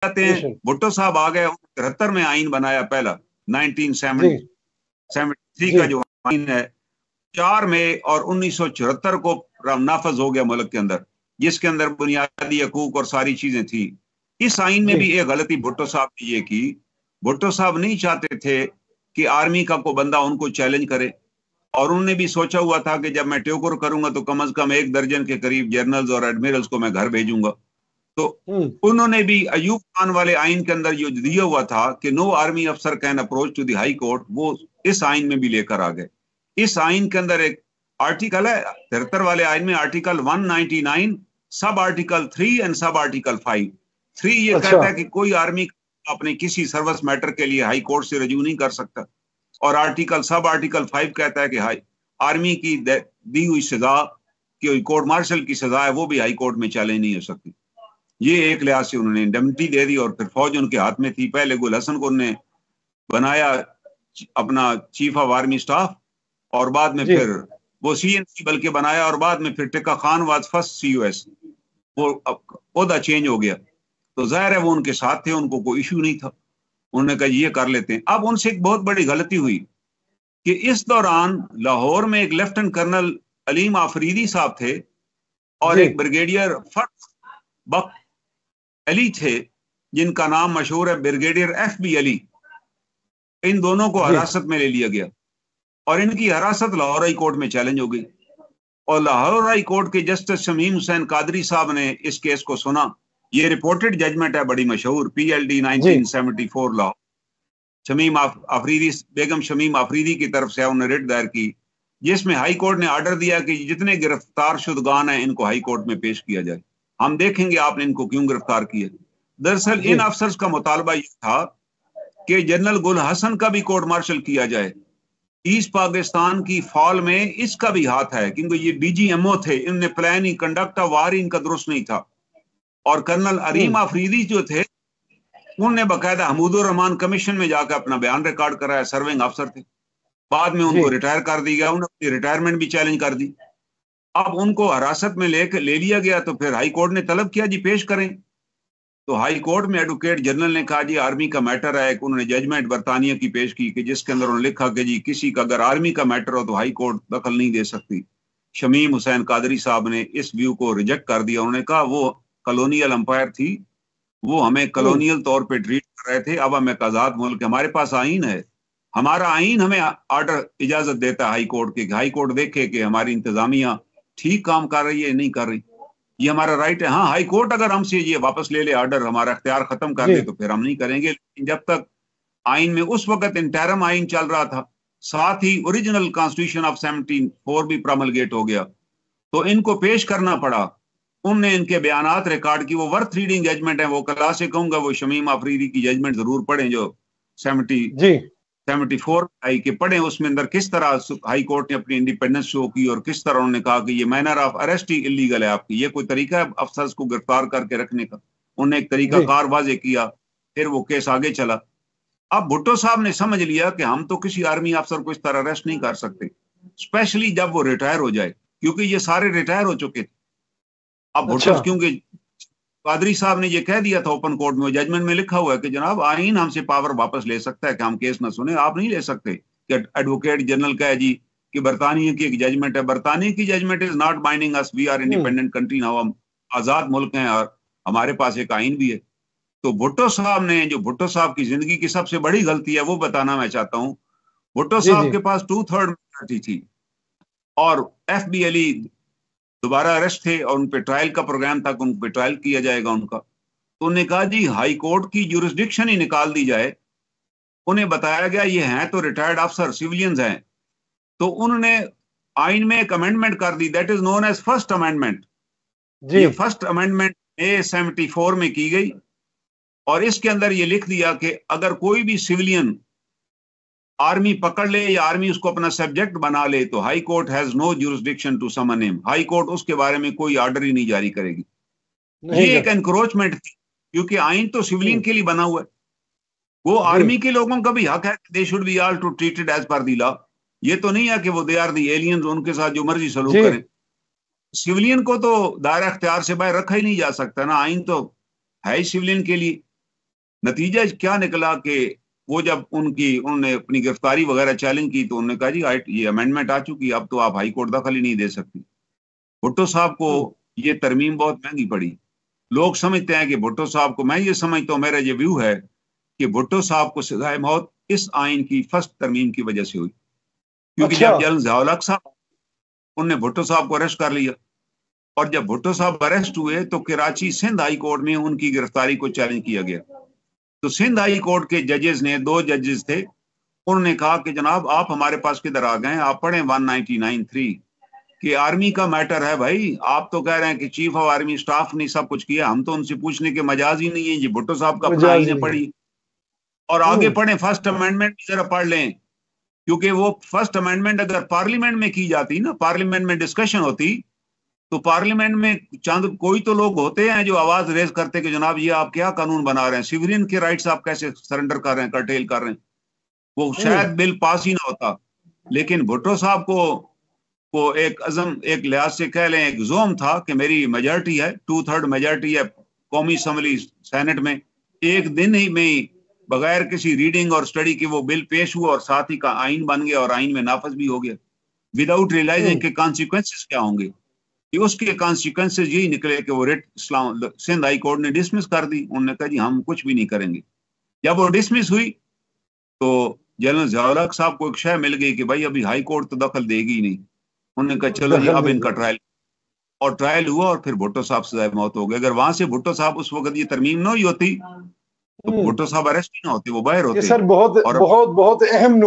जाते हैं, भुट्टो साहब आ गए, 73 में आइन बनाया पहला, 1973 का जो आइन है 4 मई और 1974 को नाफज हो गया मुल्क के अंदर, जिसके अंदर बुनियादी हकूक और सारी चीजें थी। इस आइन में भी एक गलती भुट्टो साहब ने ये की, भुट्टो साहब नहीं चाहते थे कि आर्मी का कोई बंदा उनको चैलेंज करे, और उन्होंने भी सोचा हुआ था कि जब मैं टेकोर करूंगा तो कम से कम 1 दर्जन के करीब जनरल्स और एडमिरल्स को मैं घर भेजूंगा। तो उन्होंने भी अयूब खान वाले आइन के अंदर जो दिया हुआ था कि नो आर्मी अफसर can approach to the high court, वो इस आइन में भी लेकर आ गए। इस आइन के अंदर एक आर्टिकल है 73 वाले आइन में, article 199 sub article 3 and sub article 5 ये कहता है कि कोई आर्मी अपने किसी सर्विस मैटर के लिए हाई कोर्ट से रजू नहीं कर सकता, और सब आर्टिकल 5 कहता है कि आर्मी की दी हुई सजा, कि कोर्ट मार्शल की सजा है, वो भी हाई कोर्ट में चैलेंज नहीं हो सकती। ये एक लिहाज से उन्होंने इंडेमनिटी दे दी, और फिर फौज उनके हाथ में थी। पहले गुल हसन को उन्होंने बनाया अपना चीफ ऑफ आर्मी स्टाफ, और बाद में फिर वो CNC बल्कि बनाया, और बाद में फिर tikka Khan was first COS, वो ओहदा चेंज हो गया। तो जाहिर है वो उनके साथ थे, उनको कोई इशू नहीं था, उन्होंने कहा ये कर लेते हैं। अब उनसे एक बहुत बड़ी गलती हुई कि इस दौरान लाहौर में एक लेफ्टिनेंट कर्नल अलीम आफरीदी साहब थे और एक ब्रिगेडियर बक अली थे, जिनका नाम मशहूर है ब्रिगेडियर FB अली। इन दोनों को हिरासत में ले लिया गया, और इनकी हिरासत लाहौर हाई कोर्ट में चैलेंज हो गई, और लाहौर हाई कोर्ट के जस्टिस शमीम हुसैन कादरी साहब ने इस केस को सुना। ये रिपोर्टेड जजमेंट है बड़ी मशहूर, PLD 1974 लाहौर, बेगम शमीम आफरीदी की तरफ से उन्होंने रिट दायर की, जिसमें हाई कोर्ट ने ऑर्डर दिया कि जितने गिरफ्तार शुदगान हैं इनको हाई कोर्ट में पेश किया जाए, हम देखेंगे आपने इनको क्यों गिरफ्तार किया। दरअसल इन अफसर्स का मुतालबा यह था कि जनरल गुल हसन का भी कोर्ट मार्शल किया जाए। ईस्ट पाकिस्तान की फॉल में इसका भी हाथ है, क्योंकि ये BGMO थे, इनने plan he conduct of war इनका दुरुस्त नहीं था। और कर्नल अरीम आफरीदी जो थे, उन्होंने बाकायदा हमीदुर रहमान कमीशन में जाकर अपना बयान रिकॉर्ड कराया, सर्विंग अफसर थे, बाद में उनको रिटायर कर दी गया, उन्होंने रिटायरमेंट भी चैलेंज कर दी। अब उनको हिरासत में ले लिया गया, तो फिर हाई कोर्ट ने तलब किया जी पेश करें, तो हाई कोर्ट में एडवोकेट जनरल ने कहा जी आर्मी का मैटर है। उन्होंने जजमेंट बरतानिया की पेश की कि जिसके अंदर उन्होंने लिखा कि जी किसी का अगर आर्मी का मैटर हो तो हाई कोर्ट दखल नहीं दे सकती। शमीम हुसैन कादरी साहब ने इस व्यू को रिजेक्ट कर दिया। उन्होंने कहा वो कॉलोनियल अंपायर थी, वो हमें कॉलोनियल तौर पे ट्रीट कर रहे थे, अब हम एक आजाद मुल्क, हमारे पास आइन है, हमारा आइन हमें ऑर्डर इजाजत देता है हाई कोर्ट के, हाई कोर्ट देखे कि हमारी इंतजामिया ठीक काम कर रही है नहीं कर रही, ये हमारा राइट है। हाँ, हाई कोर्ट अगर हमसे ये वापस ले ले ऑर्डर, हमारा इख्तियार खत्म कर दे, तो फिर हम नहीं करेंगे। लेकिन जब तक आइन में उस वक्त इंटरम आइन चल रहा था, साथ ही ओरिजिनल कॉन्स्टिट्यूशन ऑफ 74 भी प्रोमलगेट हो गया, तो इनको पेश करना पड़ा। उनने इनके बयानात रिकॉर्ड की, वो वर्थ रीडिंग जजमेंट है, वो कल से कहूंगा वो शमीम आफरीदी की जजमेंट जरूर पढ़ें जो 74 आई के पढ़ें। उसमें अंदर किस तरह हाई कोर्ट ने अपनी इंडिपेंडेंस शो की, और किस तरह उन्होंने कहा कि ये manner of arrest he illegal है आपकी, ये कोई तरीका है अफसर्स को गिरफ्तार करके रखने का। उन्होंने एक तरीका कार वाजे किया, फिर वो केस आगे चला। अब भुट्टो साहब ने समझ लिया कि हम तो किसी आर्मी अफसर को इस तरह अरेस्ट नहीं कर सकते, स्पेशली जब वो रिटायर हो जाए, क्योंकि ये सारे रिटायर हो चुके थे। अब भुट्टो, क्योंकि कादरी साहब ने ये कह दिया था ओपन कोर्ट में, जजमेंट में लिखा हुआ है कि जनाब आइन हमसे पावर वापस ले सकता है कि हम केस ना सुने, आप नहीं ले सकते। कि एडवोकेट जनरल कहे जी कि बरतानिया की एक जजमेंट है, बरतानिया की judgement is not binding us, we are independent country now, हम आजाद मुल्क हैं और हमारे पास एक आइन भी है। तो भुट्टो साहब ने, जो भुट्टो साहब की जिंदगी की सबसे बड़ी गलती है वो बताना मैं चाहता हूँ। भुट्टो साहब के पास 2/3 मेजॉरिटी थी, और FB अली दोबारा अरेस्ट थे, और उन पे ट्रायल का प्रोग्राम था, उन पे ट्रायल किया जाएगा उनका। तो उन्होंने कहा जी हाई कोर्ट की ज्यूरिसडिक्शन ही निकाल दी जाए। उन्हें बताया गया ये हैं तो रिटायर्ड अफसर, सिविलियंस हैं, तो उन्होंने आइन में एक अमेंडमेंट कर दी, that is known as first amendment. ये फर्स्ट अमेंडमेंट 74 में की गई, और इसके अंदर ये लिख दिया कि अगर कोई भी सिविलियन आर्मी पकड़ ले या आर्मी उसको अपना सब्जेक्ट बना ले, तो high court has no jurisdiction to summon him, high court उसके बारे में कोई ऑर्डर ही नहीं जारी करेगी। ये एक एनक्रोचमेंट थी, क्योंकि आइन तो सिविलियन के लिए बना हुआ है, वो आर्मी के लोगों का भी हक है, they should be all to treated as per the law. ये तो नहीं है कि वो दे आर दी एलियंस, उनके साथ जो मर्जी सलूक करें। सिविलियन को तो दायरा अख्तियार से बाहर रखा ही नहीं जा सकता ना, आइन तो है ही सिविलियन के लिए। नतीजा क्या निकला कि वो जब उन्होंने अपनी गिरफ्तारी वगैरह चैलेंज की तो उन्होंने कहा जी ये अमेंडमेंट आ चुकी, अब तो आप हाई कोर्ट दखल ही नहीं दे सकती। भुट्टो साहब को ये तरमीम बहुत महंगी पड़ी। लोग समझते हैं कि भुट्टो साहब को, मैं ये समझता हूँ, मेरा ये व्यू है कि भुट्टो साहब को सजाए मौत इस आइन की फर्स्ट तरमीम की वजह से हुई, क्योंकि अच्छा। जब जनरल ज़िया-उल-हक साहब उनने भुट्टो साहब को अरेस्ट कर लिया, और जब भुट्टो साहब अरेस्ट हुए तो कराची सिंध हाई कोर्ट में उनकी गिरफ्तारी को चैलेंज किया गया। तो सिंध हाई कोर्ट के जजेस ने, 2 जजेस थे, उन्होंने कहा कि जनाब आप हमारे पास किधर आ गए, आप पढ़ें 199(3) कि आर्मी का मैटर है भाई। आप तो कह रहे हैं कि चीफ ऑफ आर्मी स्टाफ ने सब कुछ किया, हम तो उनसे पूछने के मजाज ही नहीं है। ये भुट्टो साहब का अपना आइन है, पढ़ी और आगे पढ़ें, फर्स्ट अमेंडमेंट भी जरा पढ़ लें, क्योंकि वो फर्स्ट अमेंडमेंट अगर पार्लियामेंट में की जाती ना, पार्लियामेंट में डिस्कशन होती, तो पार्लियामेंट में चंद कोई तो लोग होते हैं जो आवाज रेज करते कि जनाब ये आप क्या कानून बना रहे हैं, सिविलियन के राइट्स आप कैसे सरेंडर कर रहे हैं, कर्टेल कर रहे हैं, वो शायद बिल पास ही ना होता। लेकिन भुट्टो साहब को एक अज़म, एक लिहाज से कह लें एक जोम था कि मेरी मेजॉरिटी है, 2/3 मेजॉरिटी है कौमी असम्बली सेनेट में, एक दिन ही में बगैर किसी रीडिंग और स्टडी के वो बिल पेश हुआ और साथ ही का आइन बन गया और आइन में नाफज भी हो गया, विदाउट रियलाइजिंग के कॉन्सिक्वेंसेस क्या होंगे। कि उसके कॉन्सिक्वेंसेस यही निकले कि वो रिट इस्लाम सिंध हाई कोर्ट ने डिसमिस कर दी। उन्होंने कहा जी हम कुछ भी नहीं करेंगे। जब वो डिसमिस हुई तो जनरल ज़िया-उल-हक साहब को एक शय मिल गई कि भाई अभी हाई कोर्ट तो दखल देगी ही नहीं। उन्होंने कहा चलो जी अब इनका ट्रायल, और ट्रायल हुआ और फिर भुट्टो साहब सजाए मौत हो गए। अगर वहां से भुट्टो साहब उस वक्त ये तरमीम न हुई होती तो भुट्टो साहब अरेस्ट ही ना होते, वो बाहर होते। ये सर बहुत और बहुत बहुत अहम